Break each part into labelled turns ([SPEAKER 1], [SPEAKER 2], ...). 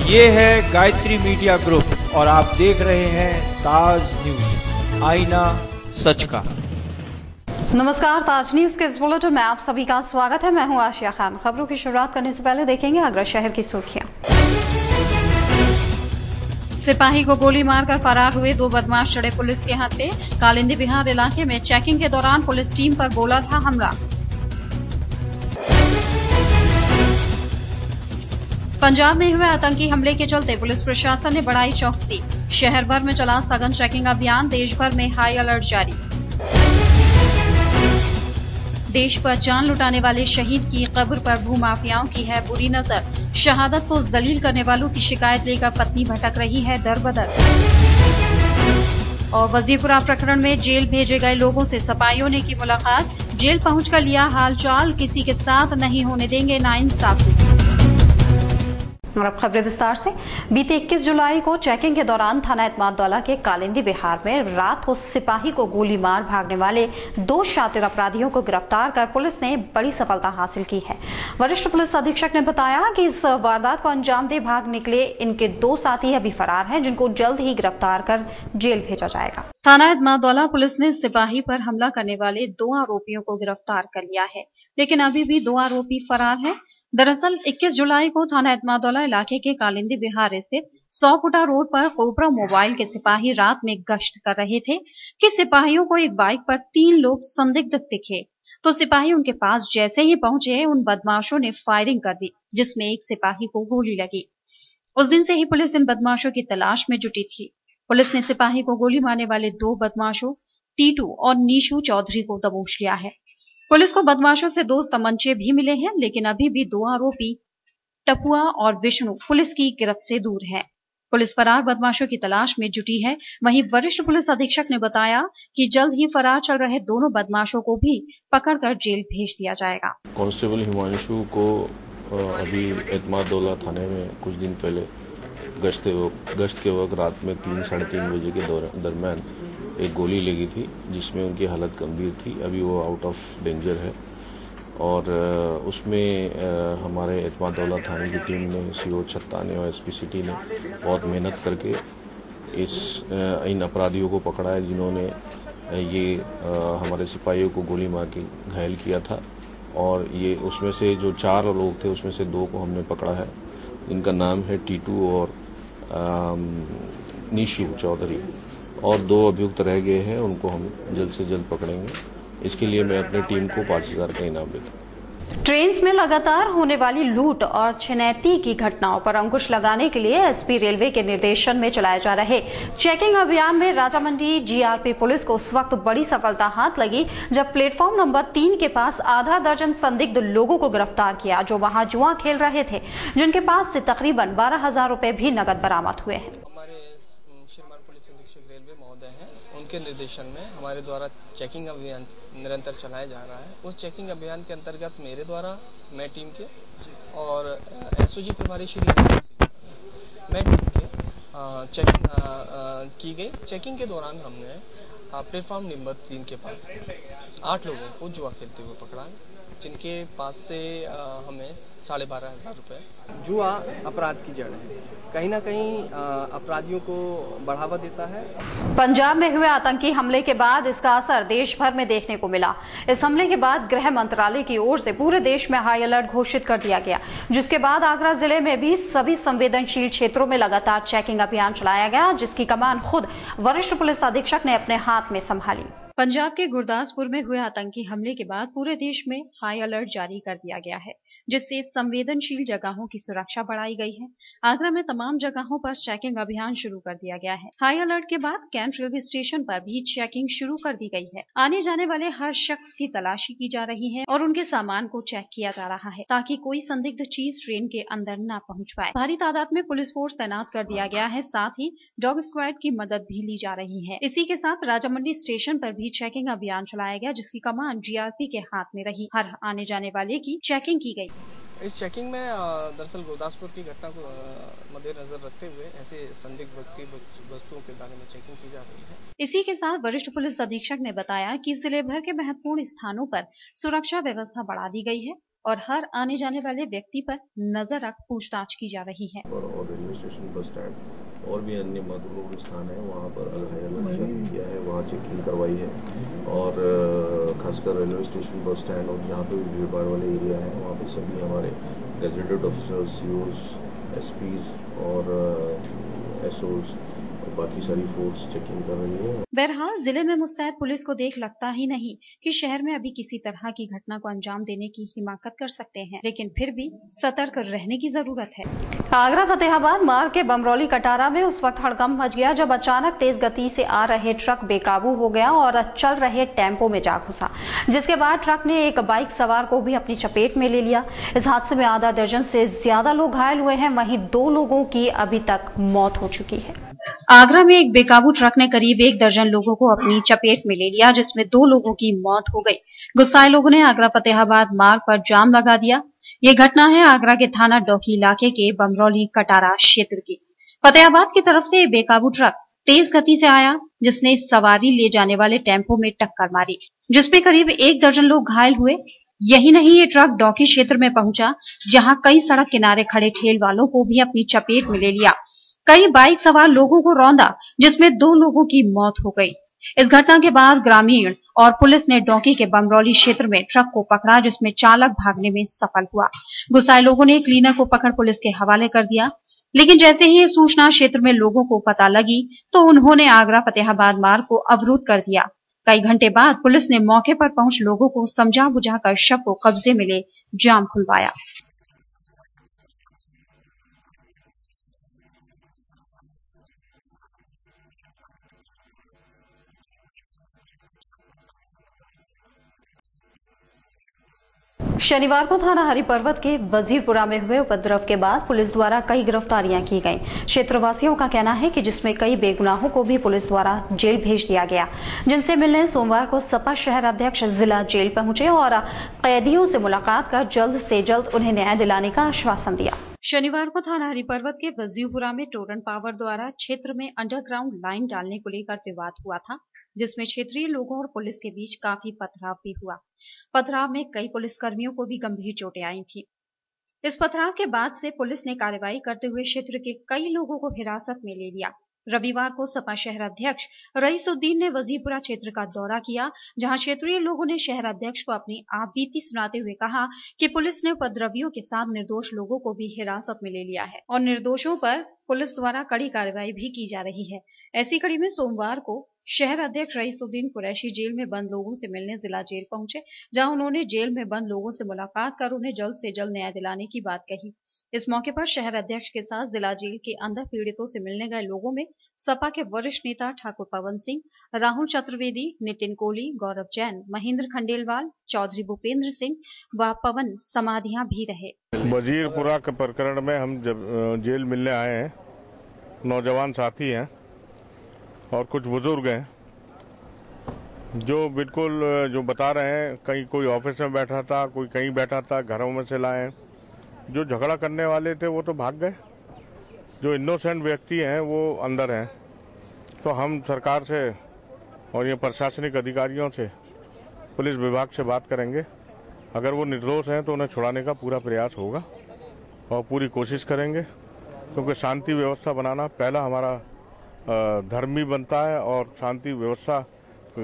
[SPEAKER 1] ये है Gayatri media group और आप देख रहे हैं ताज न्यूज, आईना सच का।
[SPEAKER 2] नमस्कार, ताज न्यूज के इस बुलेटिन में आप सभी का स्वागत है। मैं हूं आशिया खान। खबरों की शुरुआत करने से पहले देखेंगे आगरा शहर की सुर्खियां। सिपाही को गोली मारकर फरार हुए 2 बदमाश चढ़े पुलिस के हत्थे। कालिंदी बिहार इलाके में चेकिंग के दौरान पुलिस टीम पर बोला था हमला। पंजाब में हुए आतंकी हमले के चलते पुलिस प्रशासन ने बढ़ाई चौकसी। शहर भर में चला सघन चेकिंग अभियान। देश भर में हाई अलर्ट जारी। देश पर जान लुटाने वाले शहीद की कब्र पर भूमाफियाओं की है बुरी नजर। शहादत को जलील करने वालों की शिकायत लेकर पत्नी भटक रही है दर बदर। और वजीपुरा प्रकरण में जेल भेजे गए लोगों से सिपाहियों ने की मुलाकात। जेल पहुंचकर लिया हालचाल। किसी के साथ नहीं होने देंगे नाइंसाफी। और अब खबरें विस्तार से। बीते 21 जुलाई को चेकिंग के दौरान थाना एतमादौला के कालिंदी बिहार में रात को सिपाही को गोली मार भागने वाले 2 शातिर अपराधियों को गिरफ्तार कर पुलिस ने बड़ी सफलता हासिल की है। वरिष्ठ पुलिस अधीक्षक ने बताया कि इस वारदात को अंजाम दे भाग निकले इनके 2 साथी अभी फरार हैं, जिनको जल्द ही गिरफ्तार कर जेल भेजा जाएगा। थाना एतमादौला पुलिस ने सिपाही पर हमला करने वाले 2 आरोपियों को गिरफ्तार कर लिया है, लेकिन अभी भी 2 आरोपी फरार हैं। दरअसल 21 जुलाई को थाना एतमादौला इलाके के कालिंदी बिहार स्थित 100 फुटा रोड पर कोबरा मोबाइल के सिपाही रात में गश्त कर रहे थे कि सिपाहियों को एक बाइक पर 3 लोग संदिग्ध दिखे। तो सिपाही उनके पास जैसे ही पहुंचे उन बदमाशों ने फायरिंग कर दी, जिसमें एक सिपाही को गोली लगी। उस दिन से ही पुलिस इन बदमाशों की तलाश में जुटी थी। पुलिस ने सिपाही को गोली मारने वाले 2 बदमाशों टीटू और नीशू चौधरी को दबोच लिया है। पुलिस को बदमाशों से 2 तमंचे भी मिले हैं, लेकिन अभी भी 2 आरोपी टपुआ और विष्णु पुलिस की गिरफ्त से दूर हैं। पुलिस फरार बदमाशों की तलाश में जुटी है। वहीं वरिष्ठ पुलिस अधीक्षक ने बताया कि जल्द ही फरार चल रहे दोनों बदमाशों को भी पकड़कर जेल भेज दिया जाएगा।
[SPEAKER 3] कांस्टेबल हिमांशु को अभी एतमादौला थाने में कुछ दिन पहले गश्त के वक्त रात में 3 साढ़े 3 बजे के दरमियान एक गोली लगी थी, जिसमें उनकी हालत गंभीर थी। अभी वो आउट ऑफ डेंजर है और उसमें हमारे एतमादौला थाने की टीम ने, सीओ छत्ता ने और एसपी सिटी ने बहुत मेहनत करके इन अपराधियों को पकड़ा है, जिन्होंने ये हमारे सिपाहियों को गोली मार के घायल किया था। और ये उसमें से जो 4 लोग थे उसमें से 2 को हमने पकड़ा है। इनका नाम है टीटू और नीशू चौधरी, और 2 अभियुक्त रह गए हैं, उनको हम जल्द से जल्द पकड़ेंगे। इसके लिए मैं अपनी टीम को 5,000 का इनाम देता हूँ।
[SPEAKER 2] ट्रेन में लगातार होने वाली लूट और छिनैती की घटनाओं पर अंकुश लगाने के लिए एसपी रेलवे के निर्देशन में चलाए जा रहे चेकिंग अभियान में राजामंडी जीआरपी पुलिस को उस वक्त बड़ी सफलता हाथ लगी जब प्लेटफॉर्म नंबर 3 के पास आधा दर्जन संदिग्ध लोगों को गिरफ्तार किया, जो वहां जुआ खेल रहे थे, जिनके पास से तकरीबन 12,000 रुपए भी नकद बरामद हुए हैं।
[SPEAKER 4] श्रीमान पुलिस अधीक्षक रेलवे महोदय हैं, उनके निर्देशन में हमारे द्वारा चेकिंग अभियान निरंतर चलाया जा रहा है। उस चेकिंग अभियान के अंतर्गत मेरे द्वारा, मैं टीम के और एसओजी प्रभारी श्री मैं टीम के चेकिंग की गई। चेकिंग के दौरान हमने प्लेटफॉर्म नंबर 3 के पास 8 लोगों को जुआ खेलते हुए पकड़ा, जिनके पास से हमें 12,500 रुपये।
[SPEAKER 5] जुआ अपराध की जड़ है, कहीं ना कहीं अपराधियों को बढ़ावा देता है।
[SPEAKER 2] पंजाब में हुए आतंकी हमले के बाद इसका असर देश भर में देखने को मिला। इस हमले के बाद गृह मंत्रालय की ओर से पूरे देश में हाई अलर्ट घोषित कर दिया गया, जिसके बाद आगरा जिले में भी सभी संवेदनशील क्षेत्रों में लगातार चेकिंग अभियान चलाया गया, जिसकी कमान खुद वरिष्ठ पुलिस अधीक्षक ने अपने हाथ में संभाली। पंजाब के गुरदासपुर में हुए आतंकी हमले के बाद पूरे देश में हाई अलर्ट जारी कर दिया गया है, जिससे संवेदनशील जगहों की सुरक्षा बढ़ाई गई है। आगरा में तमाम जगहों पर चेकिंग अभियान शुरू कर दिया गया है। हाई अलर्ट के बाद कैंट रेलवे स्टेशन पर भी चेकिंग शुरू कर दी गई है। आने जाने वाले हर शख्स की तलाशी की जा रही है और उनके सामान को चेक किया जा रहा है, ताकि कोई संदिग्ध चीज ट्रेन के अंदर न पहुंच पाए। भारी तादाद में पुलिस फोर्स तैनात कर दिया गया है, साथ ही डॉग स्क्वाड की मदद भी ली जा रही है। इसी के साथ राजामंडी स्टेशन पर भी चेकिंग अभियान चलाया गया, जिसकी कमान जीआरपी के हाथ में रही। हर आने जाने वाले की चेकिंग की गई।
[SPEAKER 4] इस चेकिंग में दरअसल गुरदासपुर की घटना को मद्देनजर रखते हुए ऐसे संदिग्ध व्यक्ति वस्तुओं के बारे में चेकिंग की जा रही है।
[SPEAKER 2] इसी के साथ वरिष्ठ पुलिस अधीक्षक ने बताया कि जिले भर के महत्वपूर्ण स्थानों पर सुरक्षा व्यवस्था बढ़ा दी गई है। और हर आने जाने वाले व्यक्ति पर नजर रख पूछताछ की जा रही है।
[SPEAKER 3] और रेलवे स्टेशन, बस स्टैंड और भी अन्य महत्वपूर्ण स्थान है, वहाँ पर अलग किया है, वहाँ चेकिंग करवाई है। और खासकर रेलवे स्टेशन, बस स्टैंड और जहाँ पे भी भीड़ भाड़ वाले एरिया है, वहाँ पे सभी हमारे गेजेटेड ऑफिसर्स, सीओज, एसपीज और एसओज और बाकी सारी फोर्स चेकिंग कर रही है।
[SPEAKER 2] बहरहाल जिले में मुस्तैद पुलिस को देख लगता ही नहीं कि शहर में अभी किसी तरह की घटना को अंजाम देने की हिमाकत कर सकते हैं, लेकिन फिर भी सतर्क रहने की जरूरत है। आगरा फतेहाबाद मार्ग के बमरौली कटारा में उस वक्त हड़कंप मच गया जब अचानक तेज गति से आ रहे ट्रक बेकाबू हो गया और चल रहे टेम्पो में जा घुसा, जिसके बाद ट्रक ने एक बाइक सवार को भी अपनी चपेट में ले लिया। इस हादसे में आधा दर्जन से ज्यादा लोग घायल हुए हैं, वहीं 2 लोगों की अभी तक मौत हो चुकी है। आगरा में एक बेकाबू ट्रक ने करीब 1 दर्जन लोगों को अपनी चपेट में ले लिया, जिसमें 2 लोगों की मौत हो गई। गुस्साए लोगों ने आगरा फतेहाबाद मार्ग पर जाम लगा दिया। ये घटना है आगरा के थाना डौकी इलाके के बमरौली कटारा क्षेत्र की। फतेहाबाद की तरफ से बेकाबू ट्रक तेज गति से आया, जिसने सवारी ले जाने वाले टेम्पो में टक्कर मारी, जिसमें करीब 1 दर्जन लोग घायल हुए। यही नहीं, ये ट्रक डौकी क्षेत्र में पहुंचा, जहां कई सड़क किनारे खड़े ठेल वालों को भी अपनी चपेट में ले लिया। कई बाइक सवार लोगों को रौंदा, जिसमें 2 लोगों की मौत हो गई। इस घटना के बाद ग्रामीण और पुलिस ने डौकी के बमरौली क्षेत्र में ट्रक को पकड़ा, जिसमें चालक भागने में सफल हुआ। गुस्साए लोगों ने क्लीनर को पकड़ पुलिस के हवाले कर दिया, लेकिन जैसे ही ये सूचना क्षेत्र में लोगों को पता लगी तो उन्होंने आगरा फतेहाबाद मार्ग को अवरुद्ध कर दिया। कई घंटे बाद पुलिस ने मौके पर पहुंच लोगों को समझा बुझाकर शव को कब्जे में ले जाम खुलवाया। शनिवार को थाना हरिपर्वत के वजीरपुरा में हुए उपद्रव के बाद पुलिस द्वारा कई गिरफ्तारियां की गईं। क्षेत्रवासियों का कहना है कि जिसमें कई बेगुनाहों को भी पुलिस द्वारा जेल भेज दिया गया, जिनसे मिलने सोमवार को सपा शहर अध्यक्ष जिला जेल पहुंचे और कैदियों से मुलाकात कर जल्द से जल्द उन्हें न्याय दिलाने का आश्वासन दिया। शनिवार को थाना हरिपर्वत के वजीरपुरा में टोरंट पावर द्वारा क्षेत्र में अंडरग्राउंड लाइन डालने को लेकर विवाद हुआ था, जिसमें क्षेत्रीय लोगों और पुलिस के बीच काफी पथराव भी हुआ। पथराव में कई पुलिसकर्मियों को भी गंभीर चोटें आई थी। इस पथराव के बाद से पुलिस ने कार्रवाई करते हुए क्षेत्र के कई लोगों को हिरासत में ले लिया। रविवार को सपा शहर अध्यक्ष रईसुद्दीन ने वजीरपुरा क्षेत्र का दौरा किया, जहां क्षेत्रीय लोगों ने शहर अध्यक्ष को अपनी आपबीती सुनाते हुए कहा कि पुलिस ने उपद्रवियों के साथ निर्दोष लोगों को भी हिरासत में ले लिया है और निर्दोषों पर पुलिस द्वारा कड़ी कार्रवाई भी की जा रही है। ऐसी कड़ी में सोमवार को शहर अध्यक्ष रईसुद्दीन कुरैशी जेल में बंद लोगों से मिलने जिला जेल पहुंचे, जहां उन्होंने जेल में बंद लोगों से मुलाकात कर उन्हें जल्द से जल्द न्याय दिलाने की बात कही। इस मौके पर शहर अध्यक्ष के साथ जिला जेल के अंदर पीड़ितों से मिलने गए लोगों में सपा के वरिष्ठ नेता ठाकुर पवन सिंह, राहुल चतुर्वेदी, नितिन कोहली, गौरव जैन, महेंद्र खंडेलवाल, चौधरी भूपेंद्र सिंह व पवन समाधियां भी रहे।
[SPEAKER 6] वजीरपुरा के प्रकरण में हम जब जेल मिलने आए हैं, नौजवान साथी हैं और कुछ बुजुर्ग हैं जो बिल्कुल जो बता रहे हैं, कहीं कोई ऑफिस में बैठा था, कोई कहीं बैठा था, घरों में से लाए। जो झगड़ा करने वाले थे वो तो भाग गए, जो इनोसेंट व्यक्ति हैं वो अंदर हैं। तो हम सरकार से और ये प्रशासनिक अधिकारियों से, पुलिस विभाग से बात करेंगे। अगर वो निर्दोष हैं तो उन्हें छुड़ाने का पूरा प्रयास होगा और पूरी कोशिश करेंगे, क्योंकि शांति व्यवस्था बनाना पहला हमारा धर्म भी बनता है और शांति व्यवस्था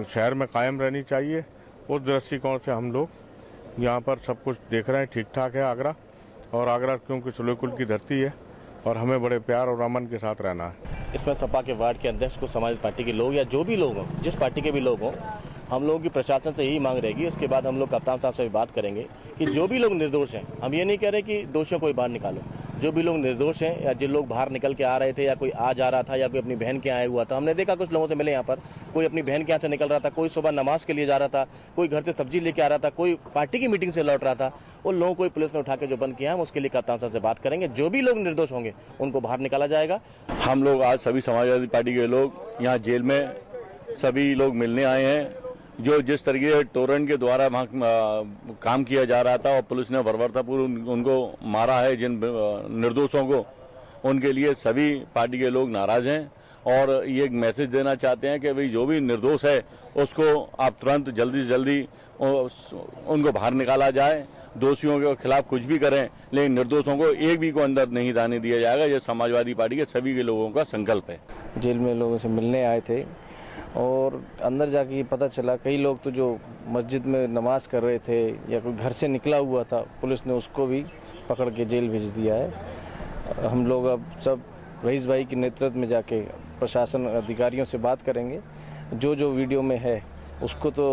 [SPEAKER 6] शहर में कायम रहनी चाहिए। उस दृष्टिकोण से हम लोग यहाँ पर सब कुछ देख रहे हैं, ठीक ठाक है आगरा। और आगरा क्योंकि सुलेकुल की धरती है और हमें बड़े प्यार और अमन के साथ रहना है।
[SPEAKER 7] इसमें सपा के वार्ड के अध्यक्ष को, समाज पार्टी के लोग या जो भी लोग हों, जिस पार्टी के भी लोग हों, हम लोगों की प्रशासन से यही मांग रहेगी। इसके बाद हम लोग कप्तान साहब से भी बात करेंगे कि जो भी लोग निर्दोष हैं, हम ये नहीं कह रहे कि दोषियों को बाहर निकालो, जो भी लोग निर्दोष हैं या जिन लोग बाहर निकल के आ रहे थे या कोई आ जा रहा था या कोई अपनी बहन के आया हुआ था, हमने देखा कुछ लोगों से मिले यहाँ पर, कोई अपनी बहन के यहाँ से निकल रहा था, कोई सुबह नमाज के लिए जा रहा था, कोई घर से सब्जी लेके आ रहा था, कोई पार्टी की मीटिंग से लौट रहा था। उन लोगों को पुलिस ने उठा के जो बंद किया है, उसके लिए कप्तान साहब से बात करेंगे। जो भी लोग निर्दोष होंगे उनको बाहर निकाला जाएगा।
[SPEAKER 8] हम लोग आज सभी समाजवादी पार्टी के लोग यहाँ जेल में सभी लोग मिलने आए हैं। जो जिस तरीके से टोरंट के द्वारा वहाँ काम किया जा रहा था और पुलिस ने बर्बरतापूर्वक उनको मारा है, जिन निर्दोषों को, उनके लिए सभी पार्टी के लोग नाराज हैं और ये एक मैसेज देना चाहते हैं कि भाई जो भी निर्दोष है उसको आप तुरंत जल्दी से जल्दी उनको बाहर निकाला जाए। दोषियों के खिलाफ कुछ भी करें, लेकिन निर्दोषों को एक भी को अंदर नहीं जाने दिया जाएगा। ये समाजवादी पार्टी के सभी के लोगों का संकल्प है।
[SPEAKER 5] जेल में लोगों से मिलने आए थे और अंदर जाके पता चला कई लोग तो जो मस्जिद में नमाज कर रहे थे या कोई घर से निकला हुआ था, पुलिस ने उसको भी पकड़ के जेल भेज दिया है। हम लोग अब सब रईस भाई के नेतृत्व में जाके प्रशासन अधिकारियों से बात करेंगे। जो वीडियो में है उसको तो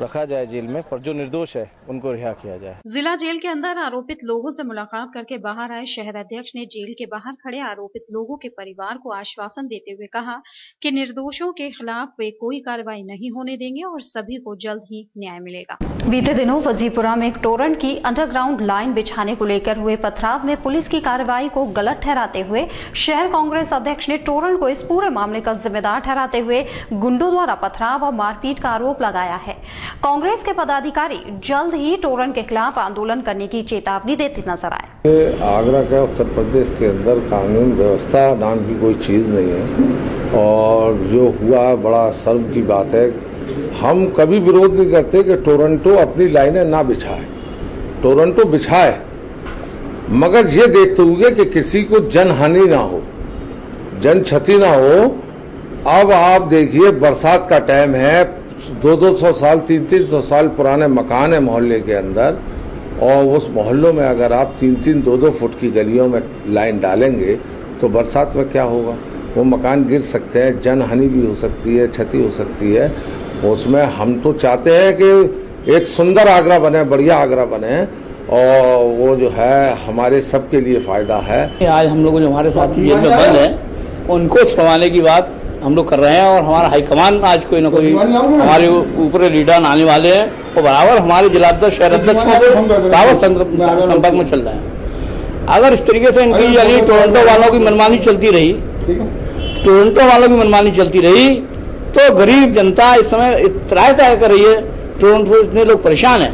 [SPEAKER 5] रखा जाए जेल में, पर जो निर्दोष है उनको रिहा किया जाए।
[SPEAKER 2] जिला जेल के अंदर आरोपित लोगों से मुलाकात करके बाहर आए शहर अध्यक्ष ने जेल के बाहर खड़े आरोपित लोगों के परिवार को आश्वासन देते हुए कहा कि निर्दोषों के खिलाफ वे कोई कार्रवाई नहीं होने देंगे और सभी को जल्द ही न्याय मिलेगा। बीते दिनों वजीपुरा में एक टोरंट की अंडरग्राउंड लाइन बिछाने को लेकर हुए पथराव में पुलिस की कार्रवाई को गलत ठहराते हुए शहर कांग्रेस अध्यक्ष ने टोरंट को इस पूरे मामले का जिम्मेदार ठहराते हुए गुंडों द्वारा पथराव और मारपीट का आरोप लगाया है। कांग्रेस के पदाधिकारी जल्द ही टोरंट के खिलाफ आंदोलन करने की चेतावनी देते नजर आए।
[SPEAKER 9] आगरा के उत्तर प्रदेश के अंदर कानून व्यवस्था नाम की कोई चीज़ नहीं है और जो हुआ बड़ा शर्म की बात है। हम कभी विरोध नहीं करते कि टोरंटो अपनी लाइनें ना बिछाए, टोरंटो बिछाए, मगर ये देखते हुए कि किसी को जनहानि ना हो, जन क्षति ना हो। अब आप देखिए बरसात का टाइम है, 200 साल 300 साल पुराने मकान है मोहल्ले के अंदर, और उस मोहल्लों में अगर आप 3-3, 2-2 फुट की गलियों में लाइन डालेंगे तो बरसात में क्या होगा? वो मकान गिर सकते हैं, जनहानि भी हो सकती है, क्षति हो सकती है। उसमें हम तो चाहते हैं कि एक सुंदर आगरा बने, बढ़िया आगरा बने, और वो जो है हमारे सबके लिए फ़ायदा है।
[SPEAKER 10] आज हम लोग जो हमारे साथी जेल में बंद हैं उनको छुड़वाने की बात हम लोग कर रहे हैं और हमारा हाईकमान आज कोई ना कोई हमारे ऊपर लीडर आने वाले हैं और बराबर हमारे जिलाध्यक्ष शहर अध्यक्ष संपर्क में चल रहे हैं। अगर इस तरीके से इनकी यानी टोरंटो वालों की मनमानी चलती रही, टोरंटो वालों की मनमानी चलती रही तो गरीब जनता इस समय त्राय कर रही है। टोरंटो इतने लोग परेशान हैं,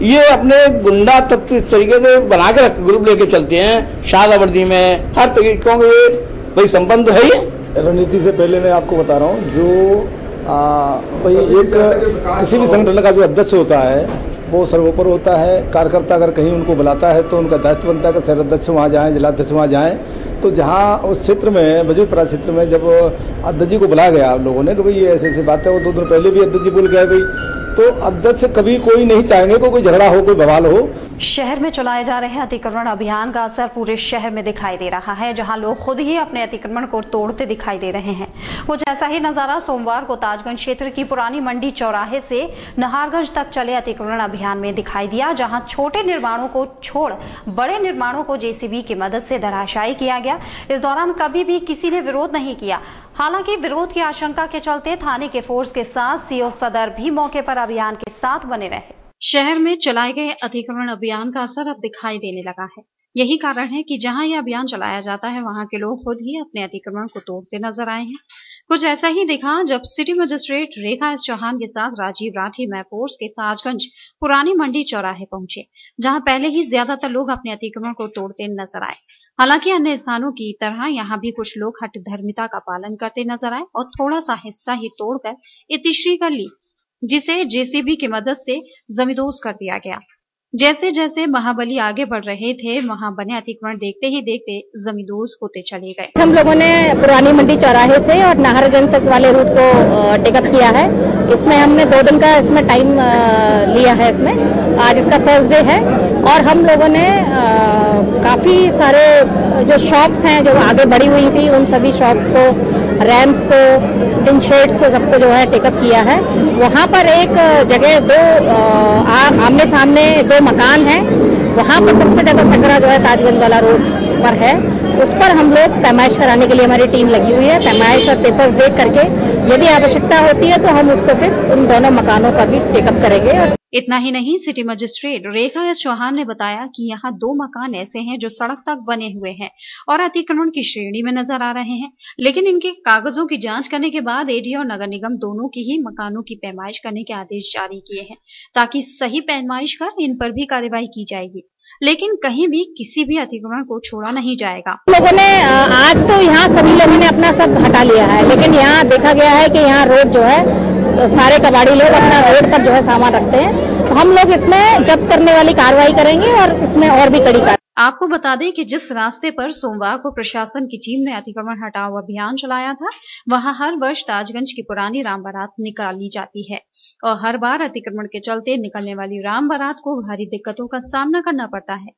[SPEAKER 10] ये अपने गुंडा तत्व इस तरीके से बना के ग्रुप लेके चलते हैं शादावर्दी में, हर तरीकों के भाई संबंध है।
[SPEAKER 11] रणनीति से पहले मैं आपको बता रहा हूँ, जो भाई एक किसी भी संगठन का जो अध्यक्ष होता है वो सर्वोपर होता है। कार्यकर्ता अगर कहीं उनको बुलाता है तो उनका दायित्व बनता है कि शहर अध्यक्ष वहाँ जाएँ, जिलाध्यक्ष वहाँ जाएँ। तो जहाँ उस क्षेत्र में वजीरपुरा क्षेत्र में जब अध्यक्ष जी को बुलाया गया लोगों ने कि भाई ये ऐसी बात है, वो 2 दिन पहले भी अध्यक्ष जी बोल गए भाई, तो अध्यक्ष कभी कोई नहीं चाहेंगे कोई झगड़ा हो, कोई बवाल हो।
[SPEAKER 2] शहर में चलाए जा रहे अतिक्रमण अभियान का असर पूरे शहर में दिखाई दे रहा है, जहां लोग खुद ही अपने अतिक्रमण को तोड़ते दिखाई दे रहे हैं। कुछ ऐसा ही नजारा सोमवार को ताजगंज क्षेत्र की पुरानी मंडी चौराहे से नहारगंज तक चले अतिक्रमण अभियान में दिखाई दिया, जहां छोटे निर्माणों को छोड़ बड़े निर्माणों को जेसीबी की मदद से धराशायी किया गया। इस दौरान कभी भी किसी ने विरोध नहीं किया। हालांकि विरोध की आशंका के चलते थाने के फोर्स के साथ सीओ सदर भी मौके पर अभियान के साथ बने रहे। शहर में चलाए गए अतिक्रमण अभियान का असर अब दिखाई देने लगा है। यही कारण है कि जहां यह अभियान चलाया जाता है वहां के लोग खुद ही अपने अतिक्रमण को तोड़ते नजर आए हैं। कुछ ऐसा ही दिखा जब सिटी मजिस्ट्रेट रेखा एस चौहान के साथ राजीव राठी मैफोर्स के ताजगंज पुरानी मंडी चौराहे पहुंचे, जहां पहले ही ज्यादातर लोग अपने अतिक्रमण को तोड़ते नजर आए। हालांकि अन्य स्थानों की तरह यहाँ भी कुछ लोग हठधर्मिता का पालन करते नजर आए और थोड़ा सा हिस्सा ही तोड़कर इतिश्री कर ली, जिसे जेसीबी की मदद से जमींदोज कर दिया गया। जैसे जैसे महाबली आगे बढ़ रहे थे वहां बने अतिक्रमण देखते ही देखते जमींदोज होते चले गए।
[SPEAKER 12] हम लोगों ने पुरानी मंडी चौराहे से और नाहरगंज तक वाले रूट को टेकअप किया है। इसमें हमने 2 दिन का इसमें टाइम लिया है। इसमें आज इसका फर्स्ट डे है और हम लोगों ने काफी सारे जो शॉप्स हैं जो आगे बढ़ी हुई थी उन सभी शॉप्स को, रैम्प्स को, टिन शेड्स को सबको जो है टेकअप किया है। वहाँ पर एक जगह 2 आमने सामने 2 मकान हैं, वहाँ पर सबसे ज्यादा संकरा जो है ताजगंज वाला रोड पर है। उस पर हम लोग पैमाइश कराने के लिए हमारी टीम लगी हुई है। पैमाइश और पेपर्स देख करके यदि आवश्यकता होती है तो हम उसको फिर उन दोनों मकानों का भी टेकअप करेंगे।
[SPEAKER 2] इतना ही नहीं, सिटी मजिस्ट्रेट रेखा एस चौहान ने बताया कि यहाँ 2 मकान ऐसे हैं जो सड़क तक बने हुए हैं और अतिक्रमण की श्रेणी में नजर आ रहे हैं, लेकिन इनके कागजों की जांच करने के बाद एडी और नगर निगम दोनों की ही मकानों की पैमाइश करने के आदेश जारी किए हैं, ताकि सही पैमाइश कर इन पर भी कार्रवाई की जाएगी। लेकिन कहीं भी किसी भी अतिक्रमण को छोड़ा नहीं जाएगा।
[SPEAKER 12] लोगों ने आज तो यहाँ सभी लोगों ने अपना सब हटा लिया है, लेकिन यहाँ देखा गया है कि यहाँ रोड जो है सारे कबाड़ी लोग अपना रोड पर जो है सामान रखते हैं। हम लोग इसमें जब्त करने वाली कार्रवाई करेंगे और इसमें और भी कड़ी कार्रवाई।
[SPEAKER 2] आपको बता दें कि जिस रास्ते पर सोमवार को प्रशासन की टीम ने अतिक्रमण हटाओ अभियान चलाया था, वहां हर वर्ष ताजगंज की पुरानी राम बारात निकाली जाती है और हर बार अतिक्रमण के चलते निकलने वाली राम बारात को भारी दिक्कतों का सामना करना पड़ता है।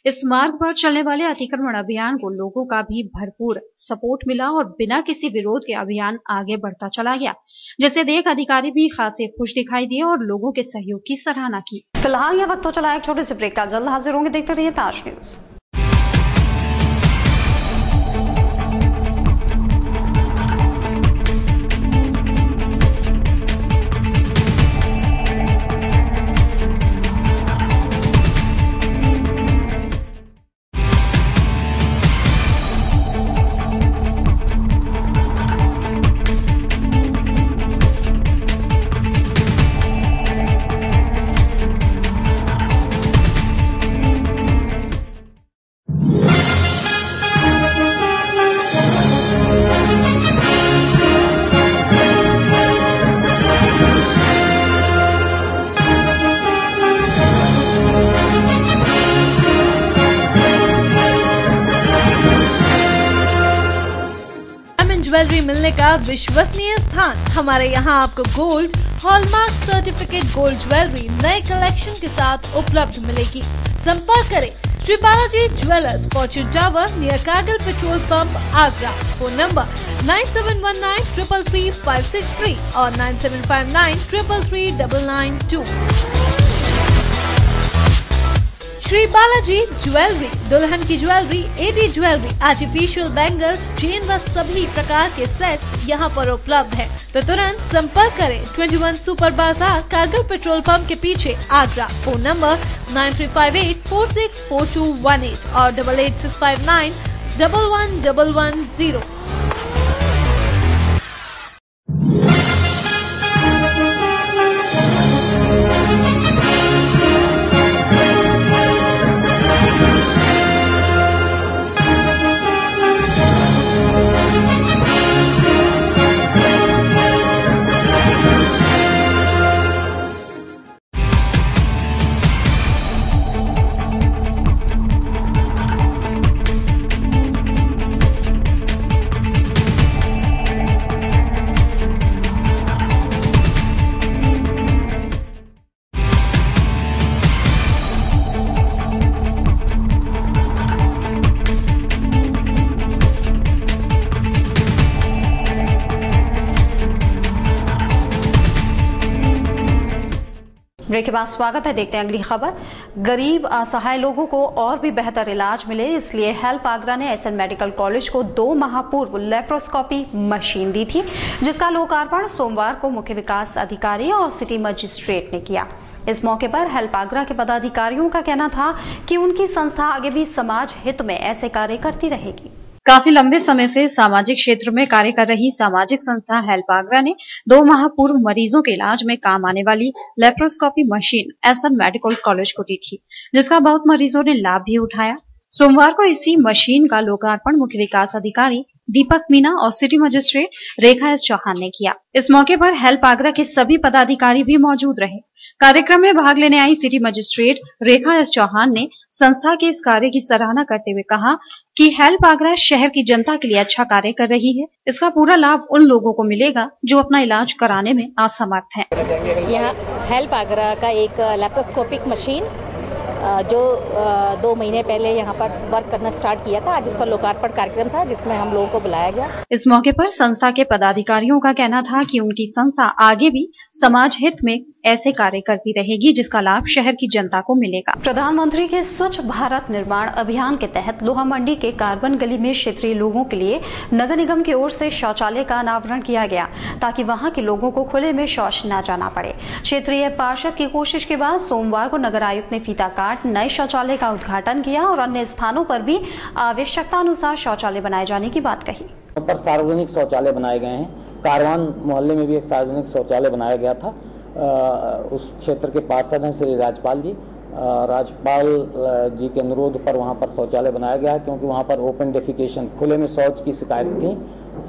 [SPEAKER 2] इस मार्ग पर चलने वाले अतिक्रमण अभियान को लोगों का भी भरपूर सपोर्ट मिला और बिना किसी विरोध के अभियान आगे बढ़ता चला गया, जिसे देख अधिकारी भी खासे खुश दिखाई दिए और लोगों के सहयोग की सराहना की। फिलहाल यह वक्त हो चला एक छोटे से ब्रेक का, जल्द हाजिर होंगे, देखते रहिए ताज न्यूज।
[SPEAKER 13] ज्वेलरी मिलने का विश्वसनीय स्थान। हमारे यहाँ आपको gold hallmark certificate gold jewellery नए कलेक्शन के साथ उपलब्ध मिलेगी। संपर्क करें Shri Balaji jewellers, fortune tower near Kargil petrol pump, Agra. Phone number 9719333563 और 9759333992। श्री बालाजी ज्वेलरी, दुल्हन की jewellery, AD jewellery, artificial bangles, chain व सभी प्रकार के सेट्स यहाँ पर उपलब्ध है, तो तुरंत संपर्क करें 21 सुपर बाजार, कारगिल पेट्रोल पंप के पीछे, आगरा। फोन नंबर 9358464218 और 8865911110।
[SPEAKER 2] ब्रेक के बाद स्वागत है, देखते हैं अगली खबर। गरीब असहाय लोगों को और भी बेहतर इलाज मिले, इसलिए हेल्प आगरा ने एसएन मेडिकल कॉलेज को 2 माह पूर्व लेप्रोस्कोपी मशीन दी थी, जिसका लोकार्पण सोमवार को मुख्य विकास अधिकारी और सिटी मजिस्ट्रेट ने किया। इस मौके पर हेल्प आगरा के पदाधिकारियों का कहना था कि उनकी संस्था आगे भी समाज हित में ऐसे कार्य करती रहेगी। काफी लंबे समय से सामाजिक क्षेत्र में कार्य कर रही सामाजिक संस्था हेल्प आगरा ने 2 माह पूर्व मरीजों के इलाज में काम आने वाली laparoscopy machine SN medical college को दी थी, जिसका बहुत मरीजों ने लाभ भी उठाया। सोमवार को इसी मशीन का लोकार्पण मुख्य विकास अधिकारी दीपक मीना और सिटी मजिस्ट्रेट रेखा एस चौहान ने किया। इस मौके पर हेल्प आगरा के सभी पदाधिकारी भी मौजूद रहे। कार्यक्रम में भाग लेने आई सिटी मजिस्ट्रेट रेखा एस चौहान ने संस्था के इस कार्य की सराहना करते हुए कहा कि हेल्प आगरा शहर की जनता के लिए अच्छा कार्य कर रही है। इसका पूरा लाभ उन लोगों को मिलेगा जो अपना इलाज कराने में असमर्थ हैं।
[SPEAKER 12] यहाँ हेल्प आगरा का एक लेप्रोस्कोपिक मशीन जो 2 महीने पहले यहाँ पर वर्क करना स्टार्ट किया था, आज इसका लोकार्पण कार्यक्रम था जिसमें हम लोगों को बुलाया गया।
[SPEAKER 2] इस मौके पर संस्था के पदाधिकारियों का कहना था कि उनकी संस्था आगे भी समाज हित में ऐसे कार्य करती रहेगी, जिसका लाभ शहर की जनता को मिलेगा। प्रधानमंत्री के स्वच्छ भारत निर्माण अभियान के तहत लोहा मंडी के कार्बन गली में क्षेत्रीय लोगों के लिए नगर निगम की ओर से शौचालय का अनावरण किया गया, ताकि वहां के लोगों को खुले में शौच न जाना पड़े। क्षेत्रीय पार्षद की कोशिश के बाद सोमवार को नगर आयुक्त ने फीता काट नए शौचालय का उद्घाटन किया और अन्य स्थानों पर भी आवश्यकता अनुसार शौचालय बनाए जाने की बात कही।
[SPEAKER 14] पर सार्वजनिक शौचालय बनाए गए हैं। कारवान मोहल्ले में भी एक सार्वजनिक शौचालय बनाया गया था। उस क्षेत्र के पार्षद हैं श्री राजपाल जी। राजपाल जी के अनुरोध पर वहाँ पर शौचालय बनाया गया, क्योंकि वहाँ पर ओपन डेफिकेशन, खुले में शौच की शिकायत थी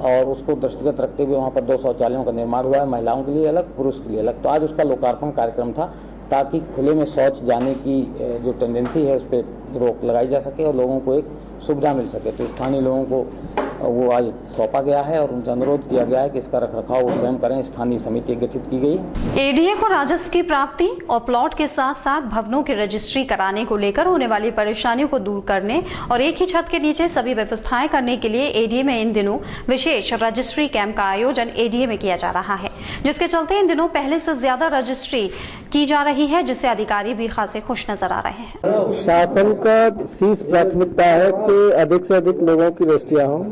[SPEAKER 14] और उसको दृष्टिगत रखते हुए वहाँ पर 2 शौचालयों का निर्माण हुआ है, महिलाओं के लिए अलग, पुरुष के लिए अलग। तो आज उसका लोकार्पण कार्यक्रम था ताकि खुले में शौच जाने की जो टेंडेंसी है उस पर रोक लगाई जा सके और लोगों को एक सुविधा मिल सके। तो स्थानीय लोगों को वो आज सौंपा गया है और उनसे अनुरोध किया गया है कि इसका रखरखाव वो स्वयं करें। स्थानीय समिति गठित की गई।
[SPEAKER 2] एडीए को राजस्व की प्राप्ति और प्लॉट के साथ साथ भवनों की रजिस्ट्री कराने को लेकर होने वाली परेशानियों को दूर करने और एक ही छत के नीचे सभी व्यवस्थाएं करने के लिए एडीए में इन दिनों विशेष रजिस्ट्री कैंप का आयोजन एडीए में किया जा रहा है, जिसके चलते इन दिनों पहले से ज्यादा रजिस्ट्री की जा रही है, जिससे अधिकारी भी खासे खुश नजर आ रहे हैं।
[SPEAKER 11] शासन का शीर्ष प्राथमिकता है कि अधिक से अधिक लोगों की रजिस्ट्रियां हों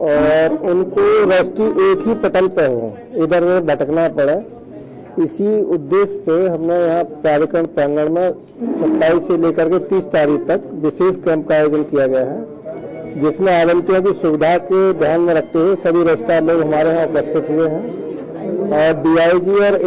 [SPEAKER 11] और उनको रजिस्ट्री एक ही पटल पर हो, इधर उधर भटकना पड़े। इसी उद्देश्य से हमने यहाँ प्राधिकरण प्रांगण में 27 से लेकर के 30 तारीख तक विशेष कैंप का आयोजन किया गया है, जिसमें आवंटियों की सुविधा के ध्यान में रखते हुए सभी रजिस्ट्रार लोग हमारे यहाँ उपस्थित हुए हैं और डीआईजी और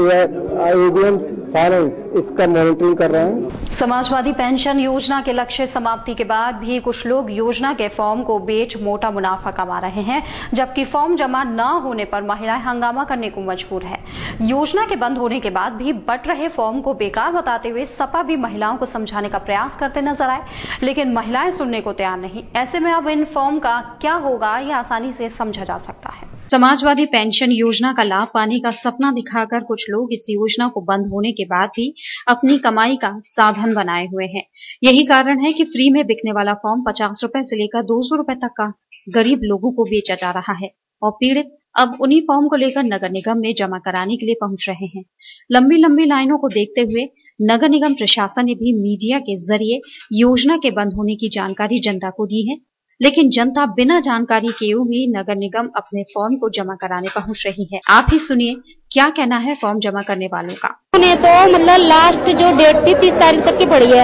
[SPEAKER 11] एडीएम फाइनेंस इसका मॉनिटरिंग कर रहे हैं।
[SPEAKER 2] समाजवादी पेंशन योजना के लक्ष्य समाप्ति के बाद भी कुछ लोग योजना के फॉर्म को बेच मोटा मुनाफा कमा रहे हैं, जबकि फॉर्म जमा न होने पर महिलाएं हंगामा करने को मजबूर है। योजना के बंद होने के बाद भी बट रहे फॉर्म को बेकार बताते हुए सपा भी महिलाओं को समझाने का प्रयास करते नजर आए, लेकिन महिलाएं सुनने को तैयार नहीं। ऐसे में अब इन फॉर्म का क्या होगा, यह आसानी से समझा जा सकता है। समाजवादी पेंशन योजना का लाभ पाने का सपना दिखाकर कुछ लोग इस योजना को बंद होने के बाद भी अपनी कमाई का साधन बनाए हुए हैं। यही कारण है कि फ्री में बिकने वाला फॉर्म 50 रुपए से लेकर 200 रुपए तक का गरीब लोगों को बेचा जा रहा है और पीड़ित अब उन्हीं फॉर्म को लेकर नगर निगम में जमा कराने के लिए पहुंच रहे हैं। लंबी लंबी लाइनों को देखते हुए नगर निगम प्रशासन ने भी मीडिया के जरिए योजना के बंद होने की जानकारी जनता को दी है, लेकिन जनता बिना जानकारी के ही नगर निगम अपने फॉर्म को जमा कराने पहुंच रही है। आप ही सुनिए क्या कहना है फॉर्म जमा करने वालों का।
[SPEAKER 12] ने तो मतलब लास्ट जो डेट थी 30 तारीख तक की पड़ी है,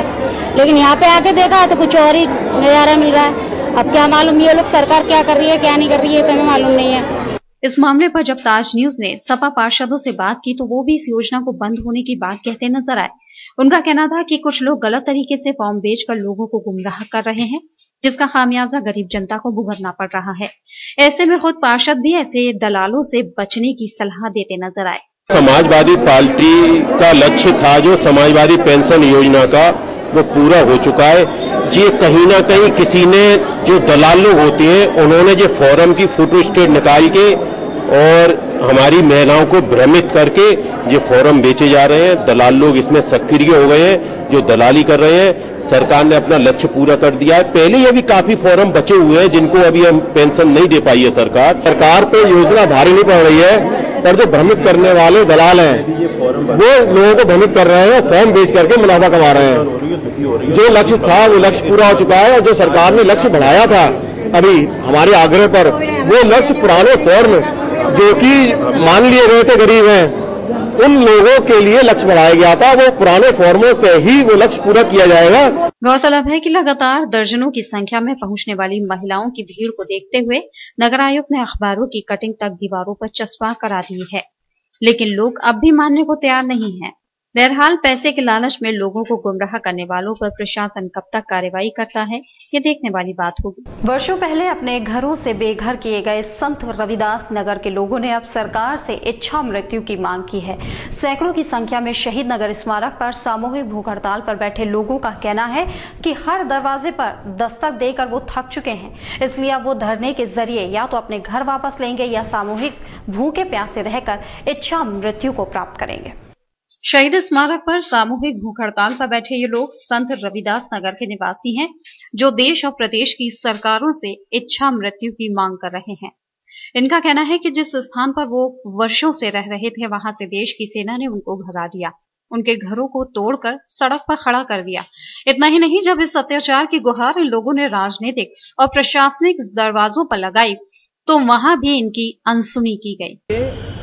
[SPEAKER 12] लेकिन यहाँ पे आके देखा तो कुछ और ही नजारा मिल रहा है। अब क्या मालूम ये लोग सरकार क्या कर रही है क्या नहीं कर रही है, तो हमें मालूम नहीं है।
[SPEAKER 2] इस मामले पर जब ताज न्यूज ने सपा पार्षदों से बात की तो वो भी इस योजना को बंद होने की बात कहते नजर आए। उनका कहना था कि कुछ लोग गलत तरीके से फॉर्म बेचकर लोगों को गुमराह कर रहे हैं, जिसका खामियाजा गरीब जनता को भुगतना पड़ रहा है। ऐसे में खुद पार्षद भी ऐसे दलालों से बचने की सलाह देते नजर आए।
[SPEAKER 15] समाजवादी पार्टी का लक्ष्य था जो समाजवादी पेंशन योजना का, वो पूरा हो चुका है। ये कहीं ना कहीं किसी ने, जो दलाल लोग होते हैं, उन्होंने जो फॉर्म की फोटो स्टेट निकाल के और हमारी महिलाओं को भ्रमित करके ये फॉर्म बेचे जा रहे हैं। दलाल लोग इसमें सक्रिय हो गए हैं, जो दलाली कर रहे हैं। सरकार ने अपना लक्ष्य पूरा कर दिया है। पहले ये भी काफी फॉर्म बचे हुए हैं जिनको अभी हम पेंशन नहीं दे पाई है सरकार पे योजना भारी नहीं पड़ रही है, पर जो भ्रमित करने वाले दलाल हैं वो लोगों को भ्रमित कर रहे हैं, फॉर्म बेच करके मुनाफा कमा रहे हैं। जो लक्ष्य था वो लक्ष्य पूरा हो चुका है और जो सरकार ने लक्ष्य बढ़ाया था अभी हमारे आग्रह पर, वो लक्ष्य पुराने फॉर्म जो कि मान लिए गए थे गरीब हैं, उन लोगों के लिए लक्ष्य बढ़ाया गया था, वो पुराने फॉर्मों से ही वो लक्ष्य पूरा किया जाएगा।
[SPEAKER 2] गौरतलब है कि लगातार दर्जनों की संख्या में पहुंचने वाली महिलाओं की भीड़ को देखते हुए नगर आयुक्त ने अखबारों की कटिंग तक दीवारों पर चस्पा करा दी है, लेकिन लोग अब भी मानने को तैयार नहीं है। बहरहाल पैसे के लालच में लोगों को गुमराह करने वालों पर प्रशासन कब तक कार्रवाई करता है, ये देखने वाली बात होगी। वर्षों पहले अपने घरों से बेघर किए गए संत रविदास नगर के लोगों ने अब सरकार से इच्छा मृत्यु की मांग की है। सैकड़ों की संख्या में शहीद नगर स्मारक पर सामूहिक भूख हड़ताल पर बैठे लोगों का कहना है कि हर दरवाजे पर दस्तक देकर वो थक चुके हैं, इसलिए अब वो धरने के जरिए या तो अपने घर वापस लेंगे या सामूहिक भूखे प्यासे रहकर इच्छा मृत्यु को प्राप्त करेंगे। शहीद स्मारक पर सामूहिक भूख हड़ताल पर बैठे ये लोग संत रविदास नगर के निवासी हैं, जो देश और प्रदेश की सरकारों से इच्छा मृत्यु की मांग कर रहे हैं। इनका कहना है कि जिस स्थान पर वो वर्षों से रह रहे थे, वहां से देश की सेना ने उनको भगा दिया, उनके घरों को तोड़कर सड़क पर खड़ा कर दिया। इतना ही नहीं, जब इस अत्याचार की गुहार इन लोगों ने राजनीतिक और प्रशासनिक दरवाजों पर लगाई तो वहां भी इनकी अनसुनी की गई।